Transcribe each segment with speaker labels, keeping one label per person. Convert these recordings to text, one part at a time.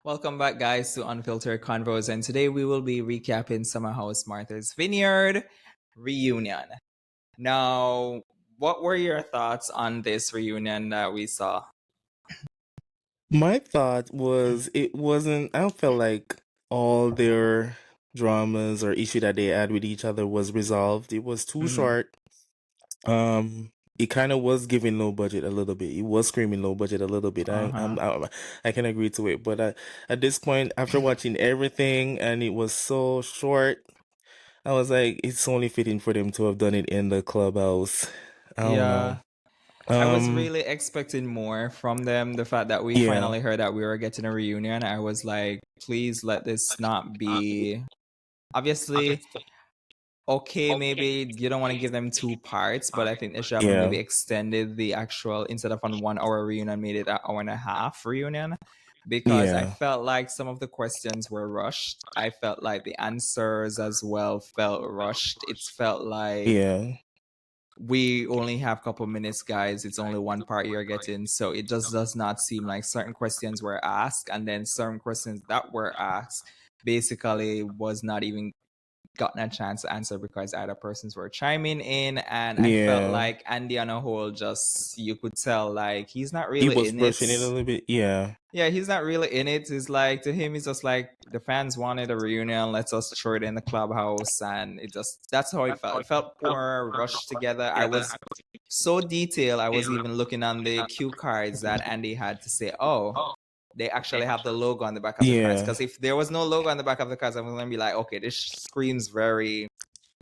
Speaker 1: Welcome back, guys, to Unfiltered Convos, and today we will be recapping Summer House Martha's Vineyard reunion. Now, what were your thoughts on this reunion that we saw?
Speaker 2: My thought was it wasn't, I don't feel like all their dramas or issue that they had with each other was resolved. It was too
Speaker 1: Mm-hmm.
Speaker 2: short. It kind of was giving low budget a little bit. It was screaming low budget a little bit.
Speaker 1: Uh-huh.
Speaker 2: I can agree to it. But at this point, after watching everything and it was so short, I was like, it's only fitting for them to have done it in the clubhouse. I don't know.
Speaker 1: Yeah. I was really expecting more from them. The fact that we
Speaker 2: Yeah,
Speaker 1: finally heard that we were getting a reunion, I was like, please let this not be. Obviously, okay, maybe you don't want to give them two parts, but I think they should have
Speaker 2: yeah,
Speaker 1: maybe extended the actual, instead of on 1 hour reunion, made it an hour and a half reunion, because I
Speaker 2: yeah,
Speaker 1: felt like some of the questions were rushed. I felt like the answers as well felt rushed. It felt like
Speaker 2: yeah.
Speaker 1: we only have a couple minutes, guys. It's only one part you're getting. So it just does not seem like certain questions were asked, and then certain questions that were asked basically was not even gotten a chance to answer because other persons were chiming in, and I felt
Speaker 2: Yeah.
Speaker 1: like Andy on a whole, just you could tell like he's not
Speaker 2: He
Speaker 1: really
Speaker 2: was
Speaker 1: in it.
Speaker 2: rushing it a little bit. Yeah.
Speaker 1: Yeah, he's not really in it. It's like, to him, it's just like the fans wanted a reunion, let's us throw it in the clubhouse, and it just, that's how it felt. It felt poor, rushed together. I was so detailed. I was even looking on the cue cards that Andy had to say, oh, they actually have the logo on the back of the cards.
Speaker 2: Yeah.
Speaker 1: Because if there was no logo on the back of the cards, I was going to be like, okay, this screams very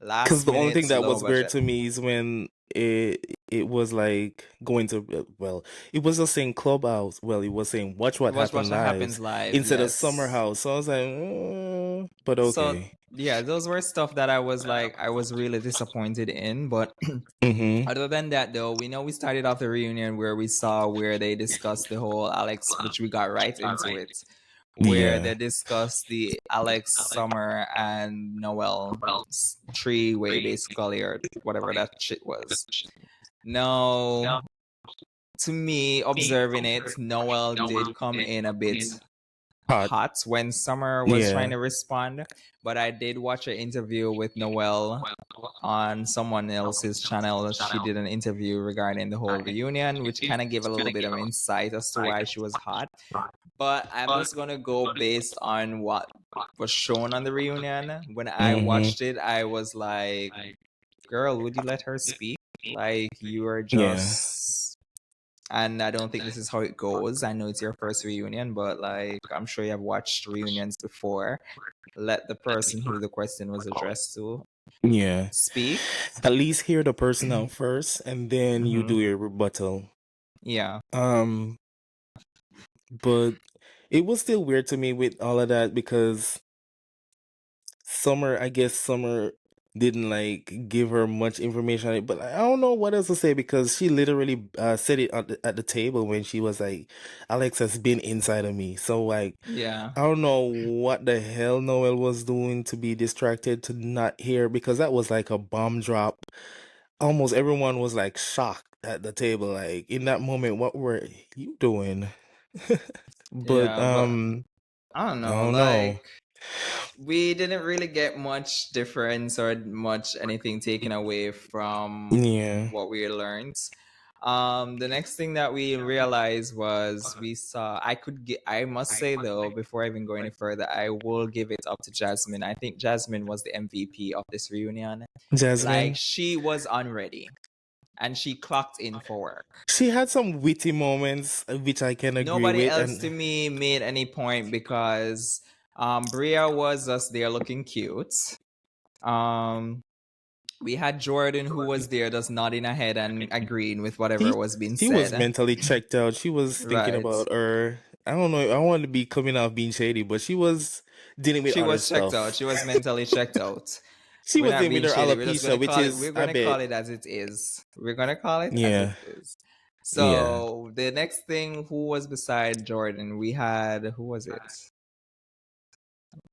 Speaker 2: Because
Speaker 1: last
Speaker 2: the only thing
Speaker 1: minute,
Speaker 2: that
Speaker 1: low
Speaker 2: was weird
Speaker 1: budget.
Speaker 2: to me is when it was like going to well, it was just saying clubhouse. Well, it was saying watch what
Speaker 1: Watch
Speaker 2: happened
Speaker 1: what
Speaker 2: live
Speaker 1: happens live,
Speaker 2: instead of summer
Speaker 1: yes.
Speaker 2: house. So I was like, but
Speaker 1: So
Speaker 2: okay.
Speaker 1: yeah, those were stuff that I was like, I was really disappointed in. But
Speaker 2: Mm-hmm.
Speaker 1: other than that, though, we know we started off the reunion where we saw where they discussed the whole Alex, which we got right into it, where
Speaker 2: Yeah.
Speaker 1: they discussed the Alex, Summer, and Noel three-way, basically, or whatever that shit was. Now, to me, observing it, Noel did come in a bit
Speaker 2: Hot.
Speaker 1: hot when Summer was trying
Speaker 2: Yeah.
Speaker 1: to respond. But I did watch an interview with Noelle on someone else's channel. She did an interview regarding the whole reunion, which kind of gave a little bit of insight as to why she was hot. But I'm just gonna go based on what was shown on the reunion. When I
Speaker 2: Mm-hmm.
Speaker 1: watched it, I was like, girl, would you let her speak? Like, you are
Speaker 2: Yeah.
Speaker 1: just, and I don't think this is how it goes. I know it's your first reunion, but like, I'm sure you have watched reunions before. Let the person who the question was addressed to
Speaker 2: Yeah.
Speaker 1: speak.
Speaker 2: At least hear the person out first, and then you do
Speaker 1: Hmm.
Speaker 2: your rebuttal.
Speaker 1: Yeah.
Speaker 2: Um, but it was still weird to me with all of that because I guess Summer didn't like give her much information on it, but I don't know what else to say because she literally said it at the table when she was like, Alex has been inside of me. So like,
Speaker 1: Yeah.
Speaker 2: I don't know what the hell Noel was doing to be distracted to not hear because that was like a bomb drop. Almost everyone was like shocked at the table. Like in that moment, what were you doing? But
Speaker 1: Yeah. But I don't
Speaker 2: I
Speaker 1: know.
Speaker 2: don't know.
Speaker 1: Like, we didn't really get much difference or much anything taken away from
Speaker 2: Yeah.
Speaker 1: what we learned. The next thing that we realized was we saw, I must say though, before I even go any further, I will give it up to Jasmine. I think Jasmine was the MVP of this reunion. Like,
Speaker 2: Jasmine.
Speaker 1: she was unready and she clocked in for work.
Speaker 2: She had some witty moments, which I can agree
Speaker 1: Nobody
Speaker 2: with,
Speaker 1: else to
Speaker 2: and
Speaker 1: me made any point because Bria was just there looking cute. Um, we had Jordan who was there just nodding her head and agreeing with whatever
Speaker 2: she
Speaker 1: was being
Speaker 2: she was
Speaker 1: said.
Speaker 2: mentally checked out. She was thinking
Speaker 1: Right.
Speaker 2: about her. I don't know. I want to be coming off being shady, but she was dealing with
Speaker 1: She
Speaker 2: other
Speaker 1: was checked out.
Speaker 2: stuff.
Speaker 1: She was mentally checked out.
Speaker 2: She
Speaker 1: We're
Speaker 2: was
Speaker 1: not
Speaker 2: dealing with
Speaker 1: being
Speaker 2: her
Speaker 1: shady. We're just
Speaker 2: alopecia,
Speaker 1: gonna
Speaker 2: which
Speaker 1: call it.
Speaker 2: is
Speaker 1: We're
Speaker 2: a
Speaker 1: gonna call
Speaker 2: bit.
Speaker 1: it as it is. We're gonna call it as it
Speaker 2: Yeah,
Speaker 1: is.
Speaker 2: yeah.
Speaker 1: So the next thing, who was beside Jordan? We had, who was it?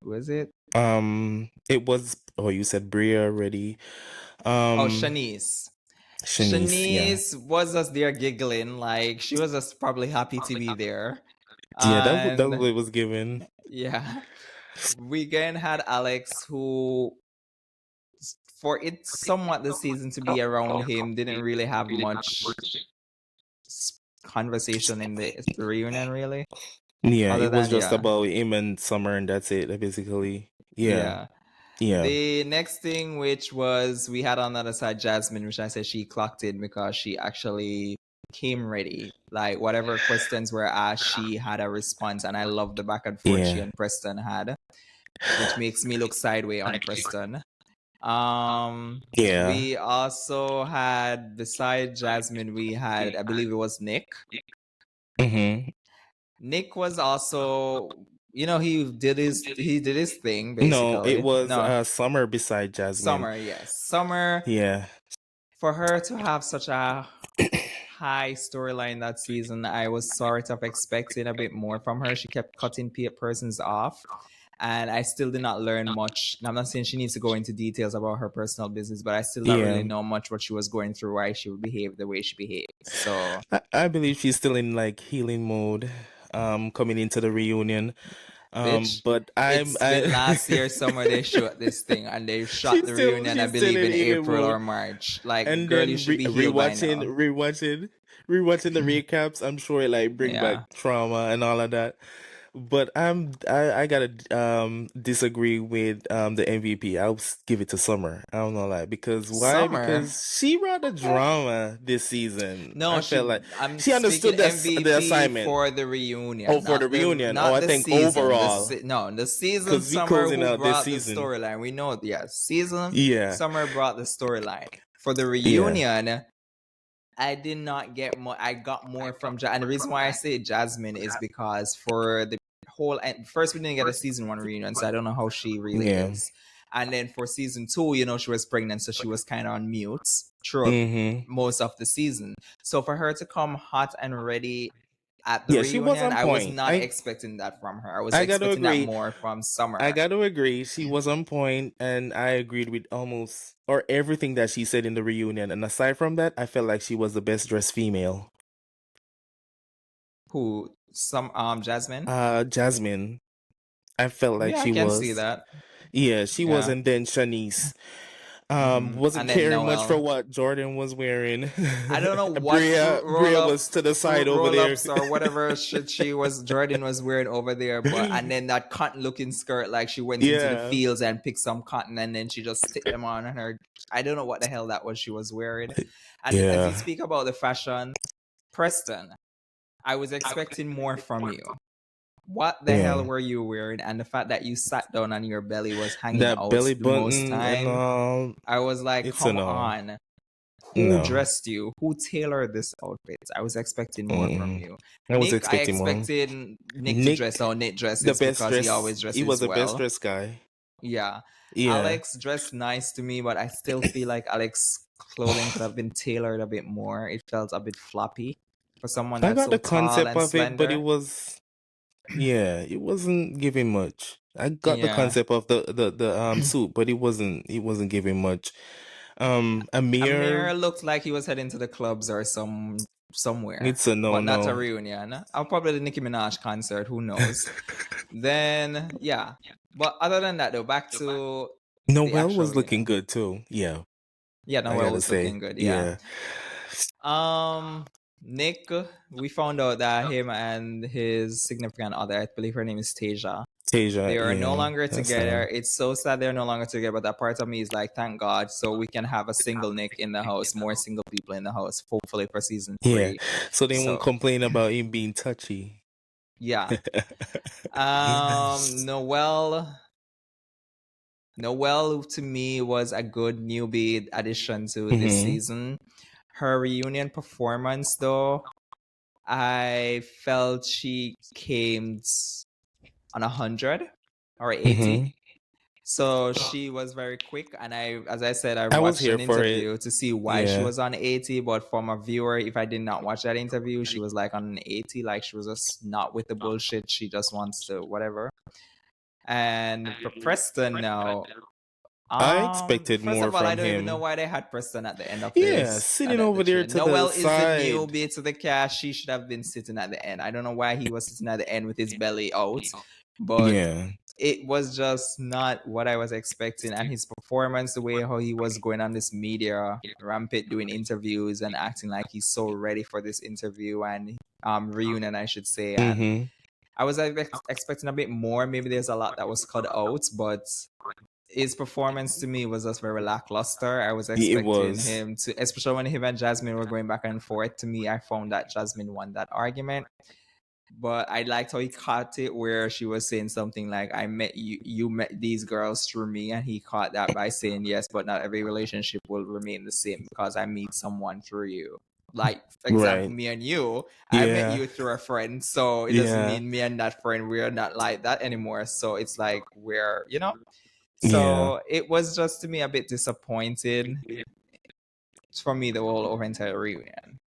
Speaker 1: Who was it?
Speaker 2: It was. Oh, you said Bria already.
Speaker 1: Oh,
Speaker 2: Um,
Speaker 1: Shanice.
Speaker 2: Shanice. Yeah,
Speaker 1: Shanice was just there giggling, like she was just probably happy to be there.
Speaker 2: Yeah, that
Speaker 1: And
Speaker 2: what it was given.
Speaker 1: yeah, Weekend had Alex, who, for it somewhat the season to be around him, didn't really have much conversation in the reunion, really.
Speaker 2: Yeah,
Speaker 1: Other
Speaker 2: it was
Speaker 1: than,
Speaker 2: just
Speaker 1: yeah,
Speaker 2: about him and Summer, and that's it, basically. Yeah,
Speaker 1: yeah.
Speaker 2: yeah,
Speaker 1: The next thing, which was we had on the other side Jasmine, which I said she clocked in because she actually came ready. Like whatever questions were asked, she had a response, and I love the back and forth she
Speaker 2: yeah,
Speaker 1: and Preston had, which makes me look sideways on Preston.
Speaker 2: yeah.
Speaker 1: We also had, beside Jasmine, we had, I believe it was Nick.
Speaker 2: Mm-hmm.
Speaker 1: Nick was also, he did his thing
Speaker 2: No, it
Speaker 1: basically.
Speaker 2: was
Speaker 1: No,
Speaker 2: Summer beside Jasmine.
Speaker 1: Summer, yes, Summer.
Speaker 2: Yeah.
Speaker 1: For her to have such a high storyline that season, I was sort of expecting a bit more from her. She kept cutting persons off, and I still did not learn much. And I'm not saying she needs to go into details about her personal business, but I still don't really
Speaker 2: Yeah.
Speaker 1: know much what she was going through, why she would behave the way she behaves. So
Speaker 2: I believe she's still in like healing mode, coming into the reunion.
Speaker 1: bitch,
Speaker 2: But
Speaker 1: it's been last year summer they shot this thing, and they shot the reunion, I
Speaker 2: she's still
Speaker 1: believe,
Speaker 2: in
Speaker 1: in
Speaker 2: healing
Speaker 1: April or
Speaker 2: mode.
Speaker 1: March. Like,
Speaker 2: And
Speaker 1: girl, you
Speaker 2: then
Speaker 1: should be healed by now.
Speaker 2: rewatching the recaps, I'm sure it like bring back
Speaker 1: Yeah.
Speaker 2: trauma and all of that. But I gotta disagree with the MVP. I'll give it to Summer. I don't know, like, because why?
Speaker 1: Summer.
Speaker 2: Because she brought the drama this season.
Speaker 1: No,
Speaker 2: I felt like
Speaker 1: I'm
Speaker 2: she
Speaker 1: speaking
Speaker 2: understood the
Speaker 1: MVP
Speaker 2: assignment.
Speaker 1: for the
Speaker 2: Oh,
Speaker 1: reunion,
Speaker 2: for the reunion. Oh,
Speaker 1: not
Speaker 2: I
Speaker 1: the
Speaker 2: think
Speaker 1: season.
Speaker 2: overall,
Speaker 1: No, the season
Speaker 2: because we
Speaker 1: Summer
Speaker 2: closing
Speaker 1: who
Speaker 2: out this
Speaker 1: brought the
Speaker 2: season.
Speaker 1: storyline. We know, yeah, season
Speaker 2: Yeah,
Speaker 1: Summer brought the storyline. For the
Speaker 2: yeah.
Speaker 1: reunion, I did not get more. I got more from and the reason why I say Jasmine is because for the whole first we didn't get a season 1 reunion, so I don't know how she really
Speaker 2: Yeah.
Speaker 1: is. And then for season 2, she was pregnant, so she was kind of on mute throughout
Speaker 2: Mm-hmm.
Speaker 1: most of the season. So for her to come hot and ready at the
Speaker 2: Yeah, she was
Speaker 1: reunion,
Speaker 2: on
Speaker 1: I was
Speaker 2: point.
Speaker 1: not expecting that from her. I was
Speaker 2: I got to
Speaker 1: expecting that
Speaker 2: agree.
Speaker 1: more from Summer.
Speaker 2: I got to agree. She was on point, and I agreed with almost or everything that she said in the reunion. And aside from that, I felt like she was the best dressed female.
Speaker 1: Who? Jasmine?
Speaker 2: Jasmine. I felt like
Speaker 1: Yeah, I
Speaker 2: she
Speaker 1: can see
Speaker 2: was.
Speaker 1: that.
Speaker 2: Yeah, she was,
Speaker 1: Yeah.
Speaker 2: and then Shanice.
Speaker 1: And
Speaker 2: Wasn't
Speaker 1: then
Speaker 2: caring much for
Speaker 1: Noel.
Speaker 2: what Jordan was wearing.
Speaker 1: I don't know what
Speaker 2: Bria was to the side over
Speaker 1: roll
Speaker 2: there.
Speaker 1: ups or whatever shit Jordan was wearing over there, but and then that cotton looking skirt, like she went into the
Speaker 2: Yeah.
Speaker 1: fields and picked some cotton and then she just stick them on her. I don't know what the hell that was she was wearing. And as you speak about the fashion, Preston, I was expecting more from you. What the hell were you wearing? And the fact that you sat down and your belly was hanging
Speaker 2: That
Speaker 1: out
Speaker 2: belly
Speaker 1: the most
Speaker 2: button
Speaker 1: time,
Speaker 2: and all.
Speaker 1: I was like,
Speaker 2: It's
Speaker 1: come
Speaker 2: a no.
Speaker 1: on. Who
Speaker 2: No.
Speaker 1: dressed you? Who tailored this outfit? I was expecting more from you.
Speaker 2: I was
Speaker 1: Nick,
Speaker 2: expecting more.
Speaker 1: Nick to dress how Nick dresses
Speaker 2: the best
Speaker 1: because
Speaker 2: dress.
Speaker 1: he always dresses
Speaker 2: He was the
Speaker 1: well.
Speaker 2: best dressed guy.
Speaker 1: Yeah.
Speaker 2: Yeah.
Speaker 1: Alex dressed nice to me, but I still feel like Alex's clothing could have been tailored a bit more. It felt a bit floppy for someone that's
Speaker 2: I got
Speaker 1: so
Speaker 2: the
Speaker 1: tall
Speaker 2: concept
Speaker 1: and
Speaker 2: of
Speaker 1: slender.
Speaker 2: it, but it was, yeah, it wasn't giving much. I got the
Speaker 1: Yeah.
Speaker 2: concept of the suit, but it wasn't giving much.
Speaker 1: Amir looked like he was heading to the clubs or somewhere.
Speaker 2: It's a
Speaker 1: but not a
Speaker 2: no.
Speaker 1: reunion. I'll probably the Nicki Minaj concert. Who knows? Then yeah. But other than that, though, back to
Speaker 2: Noel was looking good too. Yeah.
Speaker 1: Yeah, Noel was looking good. Yeah. Nick, we found out that him and his significant other, I believe her name is Tasia. They are no longer together. It's so sad they're no longer together, but that part of me is like, thank God, so we can have a single Nick in the house, more single people in the house, hopefully for season 3.
Speaker 2: Yeah, so they won't complain about him being touchy.
Speaker 1: Yeah. Noelle to me was a good newbie addition to this season. Her reunion performance, though, I felt she came on 100 or 80. So she was very quick, and as I said, I watched an interview to see why she was on 80. But from a viewer, if I did not watch that interview, she was like on an 80, like she was just not with the bullshit. She just wants to whatever. And for Preston now,
Speaker 2: I expected
Speaker 1: First
Speaker 2: more
Speaker 1: of all, I
Speaker 2: from
Speaker 1: don't even know
Speaker 2: him.
Speaker 1: why they had Preston at the end of
Speaker 2: Yeah,
Speaker 1: this.
Speaker 2: sitting over
Speaker 1: The
Speaker 2: there
Speaker 1: trade.
Speaker 2: to the
Speaker 1: Noel is the
Speaker 2: side.
Speaker 1: newbie to the cast. She should have been sitting at the end. I don't know why he was sitting at the end with his belly out, but
Speaker 2: Yeah.
Speaker 1: it was just not what I was expecting. And his performance, the way how he was going on this media rampant, doing interviews and acting like he's so ready for this interview and reunion, I should say. And
Speaker 2: Mm-hmm.
Speaker 1: I was expecting a bit more. Maybe there's a lot that was cut out, but his performance to me was just very lackluster. I was
Speaker 2: It
Speaker 1: expecting
Speaker 2: was.
Speaker 1: him to, especially when him and Jasmine were going back and forth. To me, I found that Jasmine won that argument. But I liked how he caught it where she was saying something like, I met you, you met these girls through me. And he caught that by saying, yes, but not every relationship will remain the same because I meet someone through you. Like, for example,
Speaker 2: Right.
Speaker 1: me and you, I met
Speaker 2: Yeah.
Speaker 1: you through a friend. So it doesn't
Speaker 2: Yeah.
Speaker 1: mean me and that friend, we're not like that anymore. So it's like, we're, you know?
Speaker 2: Yeah.
Speaker 1: So it was just to me a bit disappointed for me, the whole entire reunion.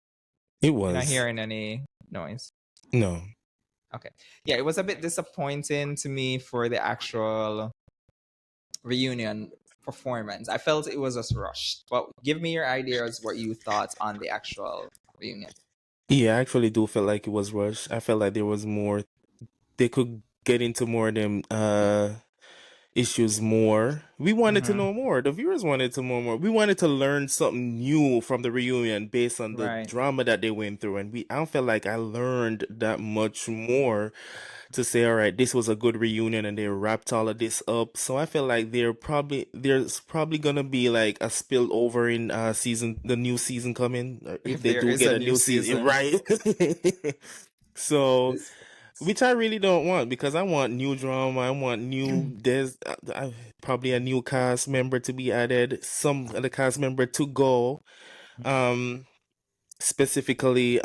Speaker 2: It
Speaker 1: You're not
Speaker 2: was.
Speaker 1: hearing any noise.
Speaker 2: No.
Speaker 1: Okay. Yeah, it was a bit disappointing to me for the actual reunion performance. I felt it was just rushed. But give me your ideas, what you thought on the actual reunion.
Speaker 2: Yeah, I actually do feel like it was rushed. I felt like there was more they could get into more of them issues more. We wanted to
Speaker 1: Mm-hmm.
Speaker 2: know more. The viewers wanted to know more. We wanted to learn something new from the reunion based on the
Speaker 1: Right.
Speaker 2: drama that they went through. And I don't feel like I learned that much more to say, all right, this was a good reunion and they wrapped all of this up. So I feel like there's probably gonna be like a spillover in the new season coming, if
Speaker 1: If
Speaker 2: they
Speaker 1: there
Speaker 2: do
Speaker 1: is
Speaker 2: get
Speaker 1: a
Speaker 2: a
Speaker 1: new
Speaker 2: new season,
Speaker 1: season.
Speaker 2: right? So,
Speaker 1: This
Speaker 2: which I really don't want because I want new drama. I want probably a new cast member to be added, some of the cast member to go. Um, Specifically,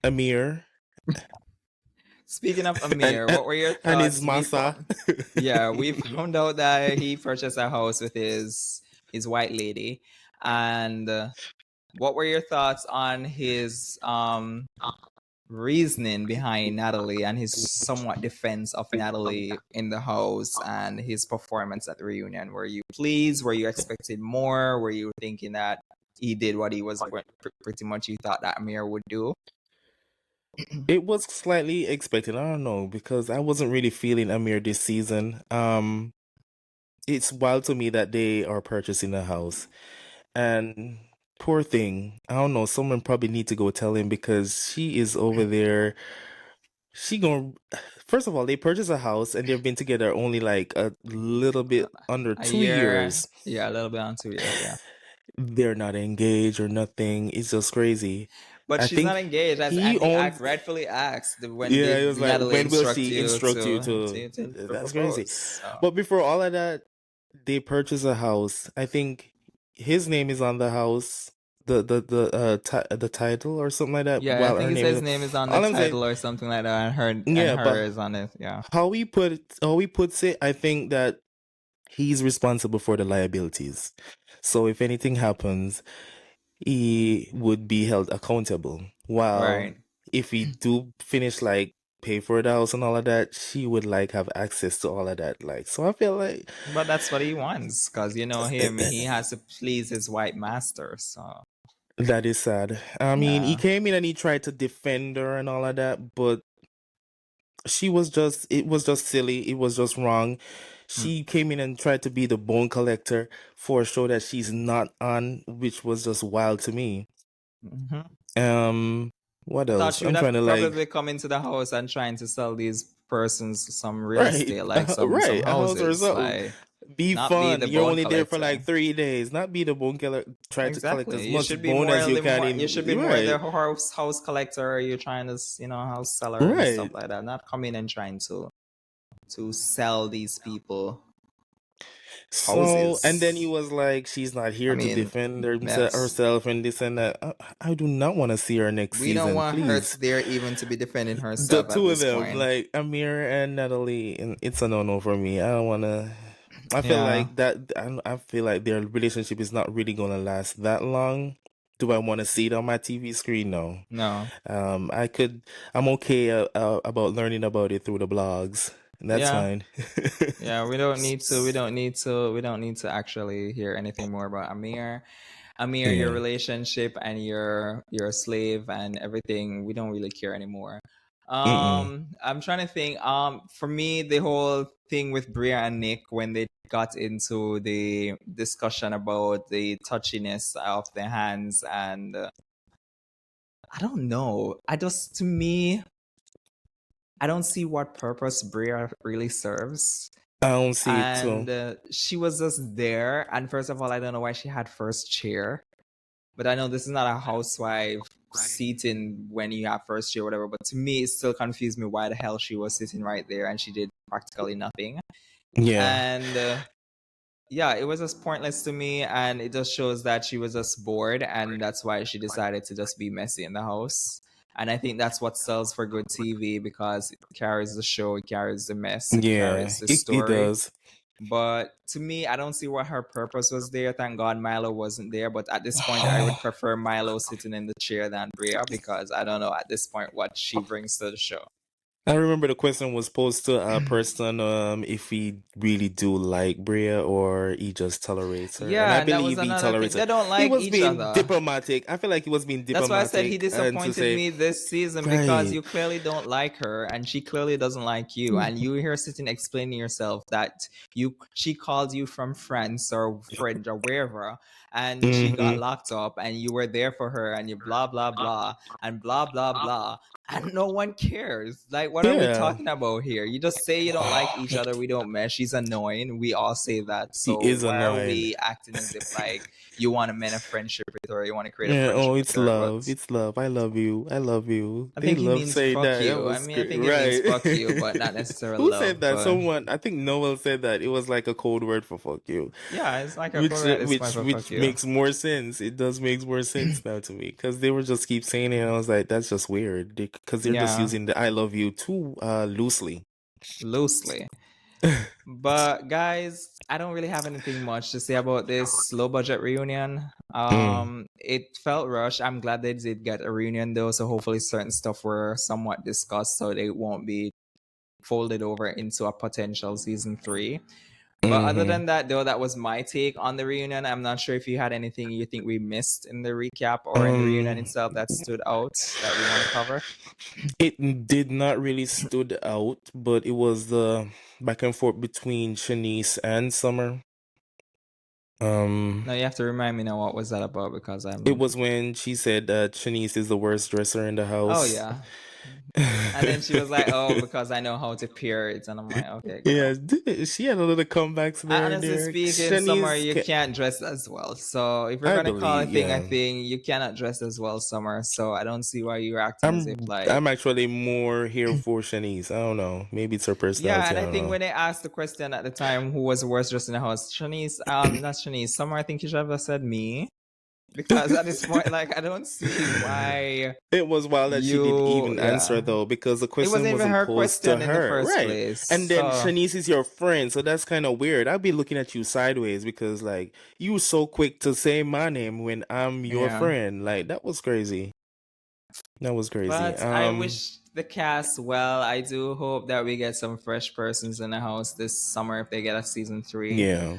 Speaker 2: Amir
Speaker 1: Speaking of
Speaker 2: and
Speaker 1: Amir,
Speaker 2: and,
Speaker 1: what were your
Speaker 2: and his
Speaker 1: thoughts?
Speaker 2: massa.
Speaker 1: Yeah, we found out that he purchased a house with his white lady, and what were your thoughts on his reasoning behind Natalie and his somewhat defense of Natalie in the house and his performance at the reunion? Were you pleased? Were you expecting more? Were you thinking that he did what he was pretty much you thought that Amir would do?
Speaker 2: It was slightly expected. I don't know because I wasn't really feeling Amir this season. It's wild to me that they are purchasing a house, and poor thing. I don't know. Someone probably need to go tell him because she is over there. She going First of all, they purchased a house and they've been together only like a little bit under
Speaker 1: A
Speaker 2: 2 years.
Speaker 1: year, yeah, a little bit on 2 years, yeah.
Speaker 2: They're not engaged or nothing. It's just crazy.
Speaker 1: But
Speaker 2: I
Speaker 1: she's not
Speaker 2: think
Speaker 1: engaged,
Speaker 2: he
Speaker 1: and he
Speaker 2: owns.
Speaker 1: rightfully asked, when
Speaker 2: Yeah, it
Speaker 1: did
Speaker 2: was like,
Speaker 1: Natalie
Speaker 2: when will
Speaker 1: instruct
Speaker 2: she
Speaker 1: you
Speaker 2: instruct you
Speaker 1: to
Speaker 2: That's crazy.
Speaker 1: propose? So,
Speaker 2: But before all of that, they purchased a house. I think his name is on the house, the title or something like that.
Speaker 1: yeah, I
Speaker 2: While
Speaker 1: think
Speaker 2: her
Speaker 1: he
Speaker 2: name
Speaker 1: says
Speaker 2: is.
Speaker 1: his name is on the
Speaker 2: All I'm saying,
Speaker 1: title or something like that, and
Speaker 2: yeah, but
Speaker 1: hers on it. Yeah.
Speaker 2: how he puts it, I think that he's responsible for the liabilities. So if anything happens, he would be held accountable. While
Speaker 1: Right.
Speaker 2: if we do finish like pay for the house and all of that, she would like have access to all of that. Like, so I feel like
Speaker 1: But that's what he wants, because you know him, he has to please his white master. So
Speaker 2: that is sad. I mean, he
Speaker 1: yeah.
Speaker 2: came in and he tried to defend her and all of that, but it was just silly. It was just wrong. She came in and tried to be the bone collector for a show that she's not on, which was just wild to me.
Speaker 1: Mm-hmm.
Speaker 2: Um, what
Speaker 1: I thought
Speaker 2: else?
Speaker 1: she would
Speaker 2: I'm trying to
Speaker 1: have
Speaker 2: like.
Speaker 1: probably come into the house and trying to sell these persons some real
Speaker 2: Right,
Speaker 1: estate, like some
Speaker 2: right, a house or
Speaker 1: houses,
Speaker 2: something.
Speaker 1: like
Speaker 2: Be
Speaker 1: not be
Speaker 2: fun.
Speaker 1: the
Speaker 2: You're
Speaker 1: bone
Speaker 2: only there for
Speaker 1: collector.
Speaker 2: like 3 days. Not be the bone killer. Try to collect
Speaker 1: Exactly.
Speaker 2: as
Speaker 1: You
Speaker 2: much
Speaker 1: should be
Speaker 2: bone
Speaker 1: more
Speaker 2: as you
Speaker 1: the
Speaker 2: can
Speaker 1: more
Speaker 2: in.
Speaker 1: you should be more the
Speaker 2: Right,
Speaker 1: house collector. You're trying to house seller and stuff
Speaker 2: right.
Speaker 1: like that. Not come in and trying to sell these people
Speaker 2: So, and then he
Speaker 1: houses.
Speaker 2: was like, she's not
Speaker 1: I
Speaker 2: here to
Speaker 1: mean,
Speaker 2: defend
Speaker 1: yes.
Speaker 2: herself and this and that. I do not want to see her next
Speaker 1: We don't
Speaker 2: season,
Speaker 1: want her
Speaker 2: please.
Speaker 1: there even to be defending
Speaker 2: The
Speaker 1: herself at
Speaker 2: two of
Speaker 1: this
Speaker 2: them,
Speaker 1: point.
Speaker 2: like Amir and Natalie, and it's a no-no for me. I don't want to. I feel
Speaker 1: Yeah.
Speaker 2: like that. I feel like their relationship is not really gonna last that long. Do I want to see it on my TV screen? No.
Speaker 1: No.
Speaker 2: I could. I'm okay about learning about it through the blogs. That's
Speaker 1: Yeah.
Speaker 2: fine.
Speaker 1: Yeah, we don't need to actually hear anything more about Amir, your
Speaker 2: Yeah.
Speaker 1: relationship and your slave and everything. We don't really care anymore.
Speaker 2: Mm-mm.
Speaker 1: I'm trying to think. For me, the whole thing with Bria and Nick when they got into the discussion about the touchiness of the hands and I don't know. To me, I don't see what purpose Bria really serves.
Speaker 2: I don't see it too.
Speaker 1: And she was just there. And first of all, I don't know why she had first chair. But I know this is not a housewife seating when you have first chair or whatever. But to me, it still confused me why the hell she was sitting right there and she did practically nothing.
Speaker 2: Yeah.
Speaker 1: And yeah, it was just pointless to me. And it just shows that she was just bored. And that's why she decided to just be messy in the house. And I think that's what sells for good TV because it carries the show, it carries the mess, it
Speaker 2: Yeah.
Speaker 1: carries the
Speaker 2: It
Speaker 1: story.
Speaker 2: does.
Speaker 1: But to me, I don't see what her purpose was there. Thank God Milo wasn't there. But at this point, I would prefer Milo sitting in the chair than Bria because I don't know at this point what she brings to the show.
Speaker 2: I remember the question was posed to a person if he really do like Bria or he just tolerates her. And I
Speaker 1: Yeah, and that was
Speaker 2: believe he
Speaker 1: another
Speaker 2: tolerates
Speaker 1: thing.
Speaker 2: her.
Speaker 1: They don't
Speaker 2: He
Speaker 1: like
Speaker 2: was
Speaker 1: each
Speaker 2: being
Speaker 1: other.
Speaker 2: diplomatic. I feel like he was being
Speaker 1: That's why I said he
Speaker 2: diplomatic and to
Speaker 1: disappointed
Speaker 2: say,
Speaker 1: me this season because
Speaker 2: right.
Speaker 1: you clearly don't like her and she clearly doesn't like you. And you here sitting explaining yourself that she called you from France or French or wherever and she got
Speaker 2: Mm-hmm.
Speaker 1: locked up and you were there for her and you blah blah blah and blah blah blah and no one cares. Like what are we
Speaker 2: Yeah.
Speaker 1: talking about here? You just say you don't like each other, we don't mesh. She's annoying. We all say that.
Speaker 2: He
Speaker 1: So
Speaker 2: is
Speaker 1: why are
Speaker 2: annoying.
Speaker 1: we acting as if like you want to mend a friendship with her, you want to create a
Speaker 2: Yeah,
Speaker 1: friendship
Speaker 2: oh,
Speaker 1: with
Speaker 2: it's
Speaker 1: her,
Speaker 2: love.
Speaker 1: but
Speaker 2: It's love. I love you. I love you.
Speaker 1: I
Speaker 2: They
Speaker 1: think he
Speaker 2: love
Speaker 1: means
Speaker 2: saying
Speaker 1: fuck
Speaker 2: that. That
Speaker 1: you. I
Speaker 2: was
Speaker 1: mean, I
Speaker 2: great.
Speaker 1: think it means
Speaker 2: Right.
Speaker 1: fuck you, but not necessarily
Speaker 2: Who said
Speaker 1: love.
Speaker 2: that?
Speaker 1: But
Speaker 2: Someone, I think Noel said that. It was like a code word for fuck you.
Speaker 1: yeah, it's like a
Speaker 2: Which
Speaker 1: code at this point
Speaker 2: which
Speaker 1: for fuck
Speaker 2: which
Speaker 1: you.
Speaker 2: makes more sense. It does make more sense now to me because they were just keep saying it and I was like, that's just weird because they're just
Speaker 1: Yeah,
Speaker 2: using the I love you too loosely.
Speaker 1: loosely. But guys, I don't really have anything much to say about this low budget reunion.
Speaker 2: Mm,
Speaker 1: It felt rushed. I'm glad they did get a reunion though, so hopefully certain stuff were somewhat discussed so they won't be folded over into a potential season 3. But other
Speaker 2: hmm
Speaker 1: than that, though, that was my take on the reunion. I'm not sure if you had anything you think we missed in the recap or in the reunion
Speaker 2: Um,
Speaker 1: itself that stood out that we want to cover.
Speaker 2: it did not really stood out, but it was the back and forth between Shanice and Summer. Um,
Speaker 1: Now you have to remind me now what was that about because
Speaker 2: it
Speaker 1: I'm.
Speaker 2: was when she said that Shanice is the worst dresser in the
Speaker 1: Oh
Speaker 2: house.
Speaker 1: yeah, and then she was like, "Oh, because I know how to peer it," and I'm like, "Okay, girl."
Speaker 2: Yeah, she had a little comebacks
Speaker 1: And
Speaker 2: there and
Speaker 1: honestly
Speaker 2: there.
Speaker 1: speaking, Summer,
Speaker 2: Shanice,
Speaker 1: you can't dress as well. So if you're
Speaker 2: I
Speaker 1: gonna call a
Speaker 2: believe,
Speaker 1: thing a
Speaker 2: yeah.
Speaker 1: thing, you cannot dress as well, Summer. So I don't see why you're acting as if
Speaker 2: I'm
Speaker 1: like
Speaker 2: actually more here for Shanice. I don't know. Maybe it's her
Speaker 1: yeah,
Speaker 2: personality.
Speaker 1: and
Speaker 2: I
Speaker 1: I
Speaker 2: don't
Speaker 1: think
Speaker 2: know.
Speaker 1: when they asked the question at the time, who was the worst dressed in the house? Shanice, not Shanice. Summer, I think you should have said me because at this point, like, I don't see why
Speaker 2: It was wild that she didn't
Speaker 1: you.
Speaker 2: even answer
Speaker 1: Yeah,
Speaker 2: though, because the
Speaker 1: it
Speaker 2: question
Speaker 1: wasn't even
Speaker 2: wasn't
Speaker 1: her
Speaker 2: posed to
Speaker 1: question in the
Speaker 2: her.
Speaker 1: first
Speaker 2: Right.
Speaker 1: place.
Speaker 2: And then
Speaker 1: So
Speaker 2: Shanice is your friend, so that's kind of weird. I'd be looking at you sideways because like you were so quick to say my name when I'm your
Speaker 1: yeah,
Speaker 2: friend. Like that was crazy. That was crazy.
Speaker 1: but I wish the cast well. I do hope that we get some fresh persons in the house this summer if they get a season 3.
Speaker 2: Yeah.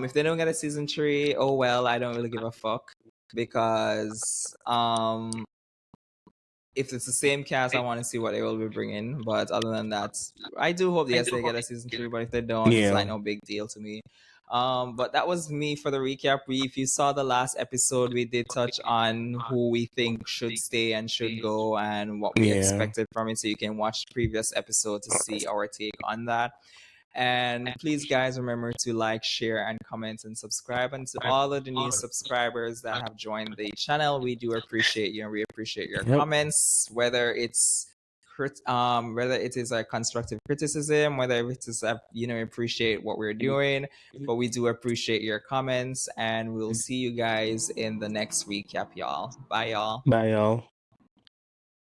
Speaker 1: If they don't get a season 3, oh well, I don't really give a fuck because if it's the same cast, I want to see what they will be bringing. But other than that, I do hope yes they get a season 3. But if they don't, it's like
Speaker 2: Yeah.
Speaker 1: no big deal to me. But that was me for the recap. If you saw the last episode, we did touch on who we think should stay and should go, and what we
Speaker 2: Yeah.
Speaker 1: expected from it. So you can watch the previous episode to see our take on that. And please, guys, remember to like, share, and comment and subscribe. And to all of the new subscribers that have joined the channel, we do appreciate you and we appreciate your
Speaker 2: Yep.
Speaker 1: comments, whether whether it is a constructive criticism, whether it is appreciate what we're doing, but we do appreciate your comments, and we'll see you guys in the next recap, y'all. Bye, y'all.
Speaker 2: Bye y'all.